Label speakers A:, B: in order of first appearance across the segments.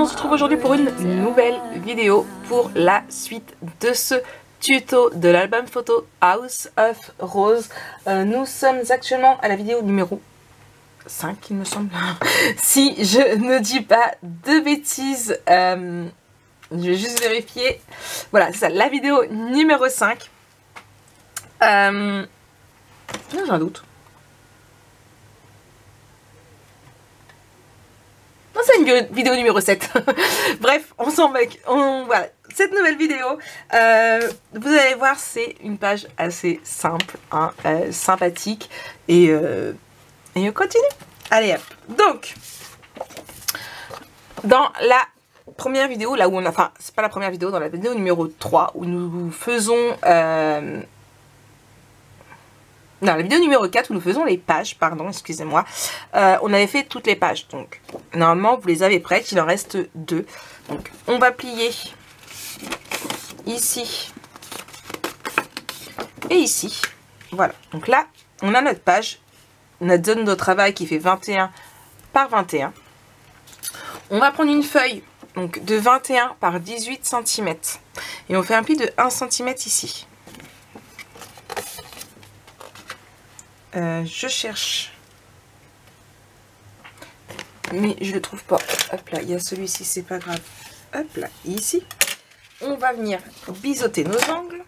A: monde, on se retrouve aujourd'hui pour une nouvelle vidéo pour la suite de ce tuto de l'album photo House of Rose. Nous sommes actuellement à la vidéo numéro 5 il me semble, si je ne dis pas de bêtises. Je vais juste vérifier. Voilà, c'est ça, la vidéo numéro 5. Non, j'ai un doute. Non, c'est une vidéo numéro 7. Bref, on s'en moque. Voilà, cette nouvelle vidéo, vous allez voir, c'est une page assez simple, hein, sympathique. Et on continue. Allez hop. Donc, dans la première vidéo, là où on a... Enfin, c'est pas la première vidéo, dans la vidéo numéro 3, où nous faisons... Non, la vidéo numéro 4 où nous faisons les pages, pardon, excusez-moi. On avait fait toutes les pages, donc normalement vous les avez prêtes, il en reste 2. Donc on va plier ici et ici. Voilà, donc là on a notre page, notre zone de travail qui fait 21 par 21. On va prendre une feuille donc de 21 par 18 cm et on fait un pli de 1 cm ici. Je cherche, mais je le trouve pas. Hop là, il y a celui-ci, c'est pas grave. Hop là, ici. On va venir biseauter nos angles.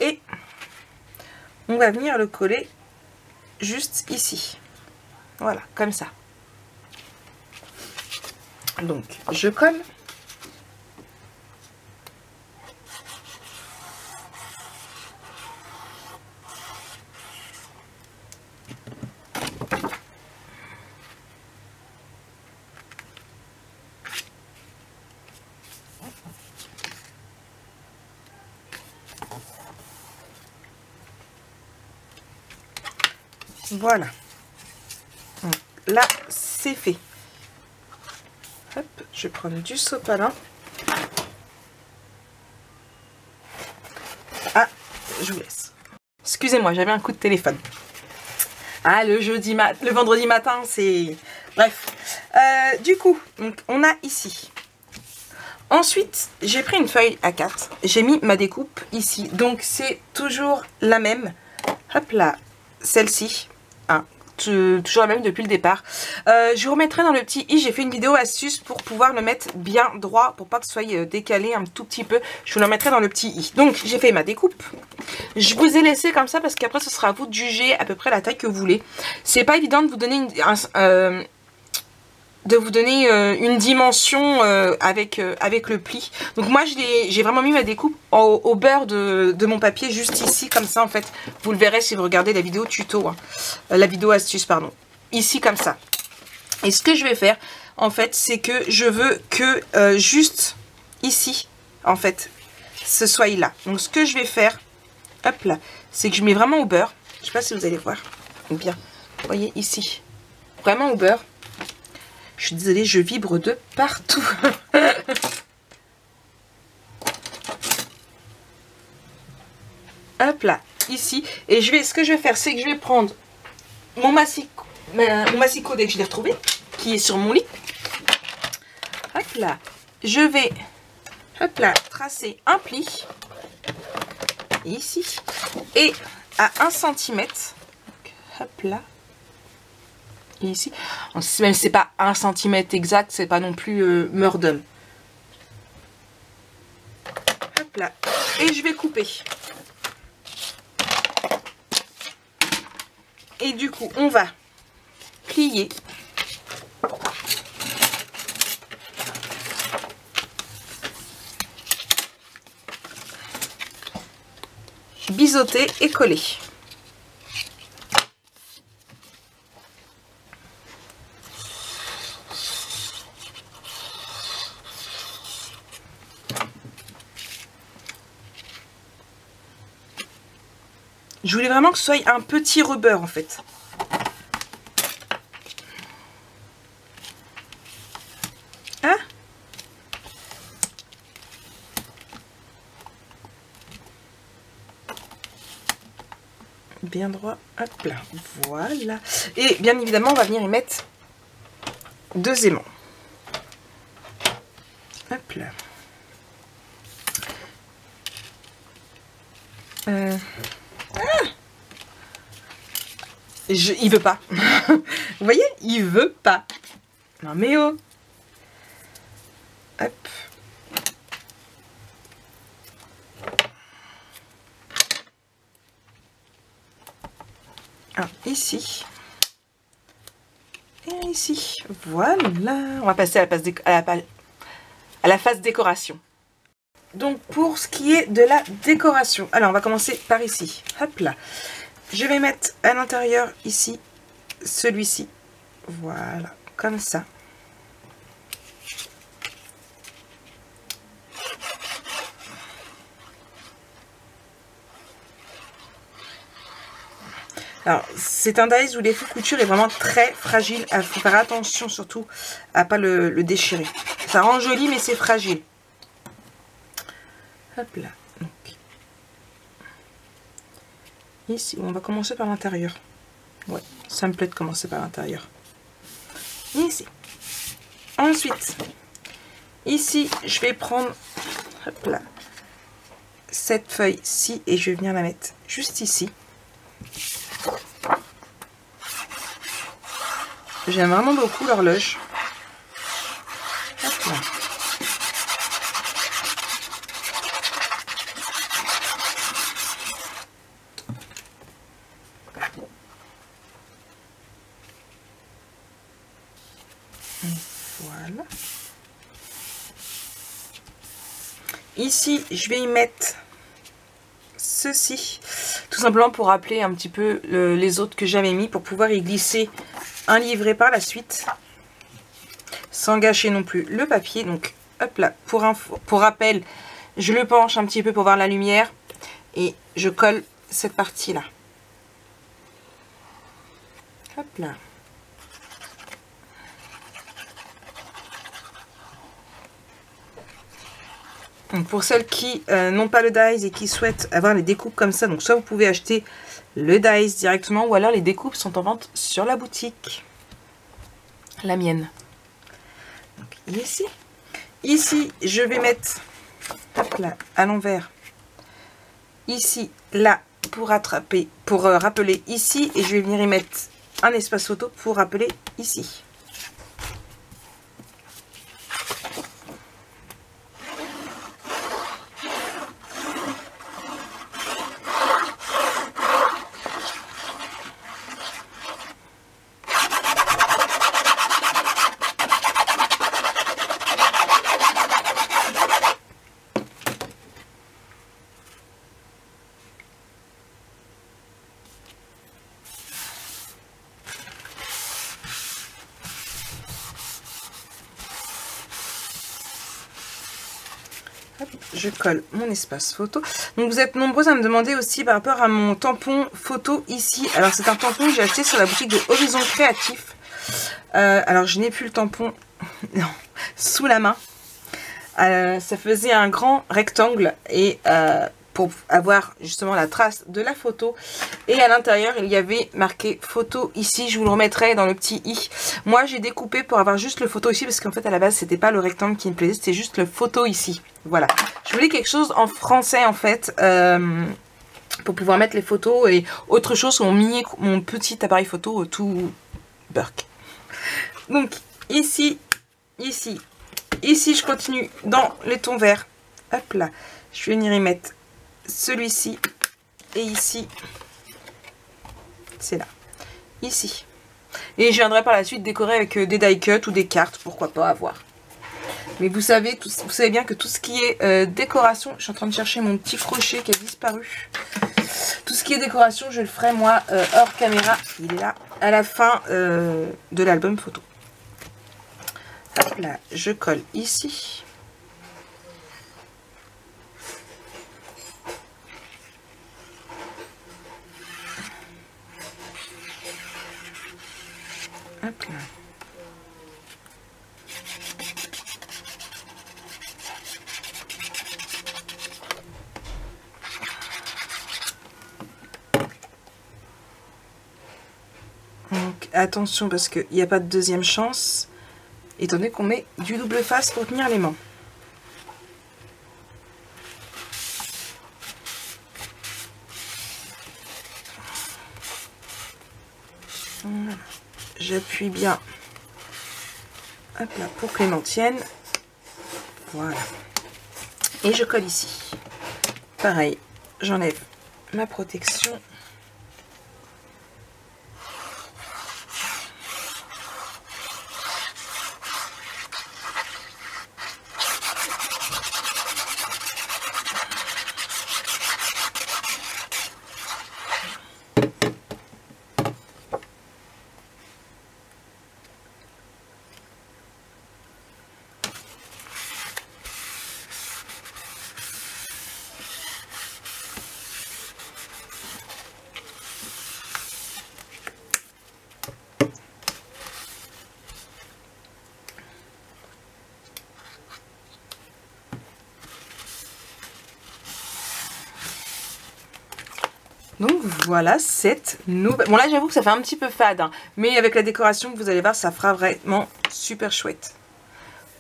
A: Et on va venir le coller juste ici. Voilà, comme ça. Donc, je colle. Voilà. Là, c'est fait. Hop, je vais prendre du sopalin. Ah, je vous laisse. Excusez-moi, j'avais un coup de téléphone. Ah, le vendredi matin, c'est... Bref. Du coup, donc, on a ici. Ensuite, j'ai pris une feuille A4. J'ai mis ma découpe ici. Donc, c'est toujours la même. Hop là, celle-ci. Hein, toujours la même depuis le départ. Je vous remettrai dans le petit i. J'ai fait une vidéo astuce pour pouvoir le mettre bien droit, pour pas que ce soit décalé un tout petit peu. Je vous le remettrai dans le petit i. Donc, j'ai fait ma découpe. Je vous ai laissé comme ça parce qu'après, ce sera à vous de juger à peu près la taille que vous voulez. C'est pas évident de vous donner une dimension avec le pli. Donc moi j'ai vraiment mis ma découpe au beurre de mon papier juste ici comme ça en fait. Vous le verrez si vous regardez la vidéo tuto, hein. La vidéo astuce pardon. Ici comme ça. Et ce que je vais faire en fait c'est que je veux que juste ici en fait ce soit là. Donc ce que je vais faire, hop là, c'est que je mets vraiment au beurre. Je sais pas si vous allez voir. Bien, vous voyez ici. Vraiment au beurre. Je suis désolée, je vibre de partout. Hop là, ici. Et ce que je vais faire, c'est que je vais prendre mon massicot dès que je l'ai retrouvé, qui est sur mon lit. Hop là, je vais, hop là, tracer un pli. Ici. Et à 1 cm. Hop là. Et ici, même si c'est pas 1 cm exact, c'est pas non plus meurt d'homme. Hop là. Et je vais couper. Et du coup, on va plier. Biseauter et coller. Je voulais vraiment que ce soit un petit rebord en fait. Hein? bien droit. Hop là, voilà. Et bien évidemment, on va venir y mettre 2 aimants. Hop là. Il veut pas. Vous voyez, il veut pas. Non mais oh. Hop. Ah, ici. Et ici. Voilà. On va passer à la phase décoration. Donc pour ce qui est de la décoration, alors on va commencer par ici. Hop là. Je vais mettre à l'intérieur ici celui-ci. Voilà, comme ça. Alors, c'est un dies où l'effet couture est vraiment très fragile. Il faut faire attention surtout à ne pas le déchirer. Ça rend joli, mais c'est fragile. Hop là. Donc, ici, on va commencer par l'intérieur. Ouais, ça me plaît de commencer par l'intérieur. Ici. Ensuite, ici, je vais prendre, hop là, cette feuille-ci et je vais venir la mettre juste ici. J'aime vraiment beaucoup l'horloge. Hop là. Voilà. Ici, je vais y mettre ceci. Tout simplement pour rappeler un petit peu les autres que j'avais mis pour pouvoir y glisser un livret par la suite. Sans gâcher non plus le papier. Donc, hop là. Pour rappel, je le penche un petit peu pour voir la lumière. Et je colle cette partie-là. Hop là. Donc pour celles qui n'ont pas le dies et qui souhaitent avoir les découpes comme ça, donc soit vous pouvez acheter le dies directement ou alors les découpes sont en vente sur la boutique. La mienne. Donc ici. Ici, je vais mettre hop là, à l'envers. Ici, là, pour rappeler ici. Et je vais venir y mettre un espace photo pour rappeler ici. Hop, je colle mon espace photo. Donc vous êtes nombreux à me demander aussi par rapport à mon tampon photo ici. Alors c'est un tampon que j'ai acheté sur la boutique de Horizon Créatif. Alors je n'ai plus le tampon non, sous la main. Ça faisait un grand rectangle et pour avoir justement la trace de la photo. Et à l'intérieur, il y avait marqué photo ici. Je vous le remettrai dans le petit i. Moi, j'ai découpé pour avoir juste le photo ici parce qu'en fait, à la base, c'était pas le rectangle qui me plaisait, c'était juste le photo ici. Voilà. Je voulais quelque chose en français en fait. Pour pouvoir mettre les photos et autre chose sur mon petit appareil photo tout burk. Donc ici, ici, ici je continue dans les tons verts. Hop là, je vais venir y mettre celui-ci et ici, c'est là, ici. Et je viendrai par la suite décorer avec des die cuts ou des cartes, pourquoi pas, à voir. Mais vous savez bien que tout ce qui est décoration, je suis en train de chercher mon petit crochet qui a disparu. Tout ce qui est décoration, je le ferai moi hors caméra. Il est là à la fin de l'album photo. Hop là, je colle ici. Hop là. attention parce qu'il n'y a pas de deuxième chance, étant donné qu'on met du double face pour tenir l'aimant. Voilà. J'appuie bien, hop là, pour que l'aimant tienne. Voilà. Et je colle ici. Pareil, j'enlève ma protection. Donc voilà cette nouvelle... Bon là j'avoue que ça fait un petit peu fade, hein, mais avec la décoration vous allez voir ça fera vraiment super chouette.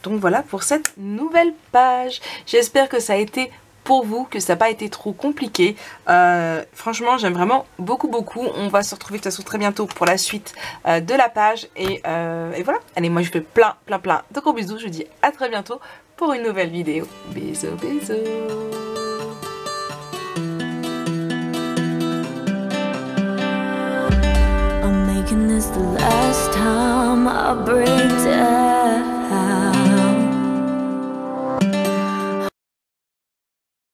A: Donc voilà pour cette nouvelle page. J'espère que ça a été pour vous, que ça n'a pas été trop compliqué. Franchement j'aime vraiment beaucoup. On va se retrouver de toute façon très bientôt pour la suite de la page. Et voilà. Allez, moi je fais plein de gros bisous. Je vous dis à très bientôt pour une nouvelle vidéo. Bisous.
B: Making this the last time I break down.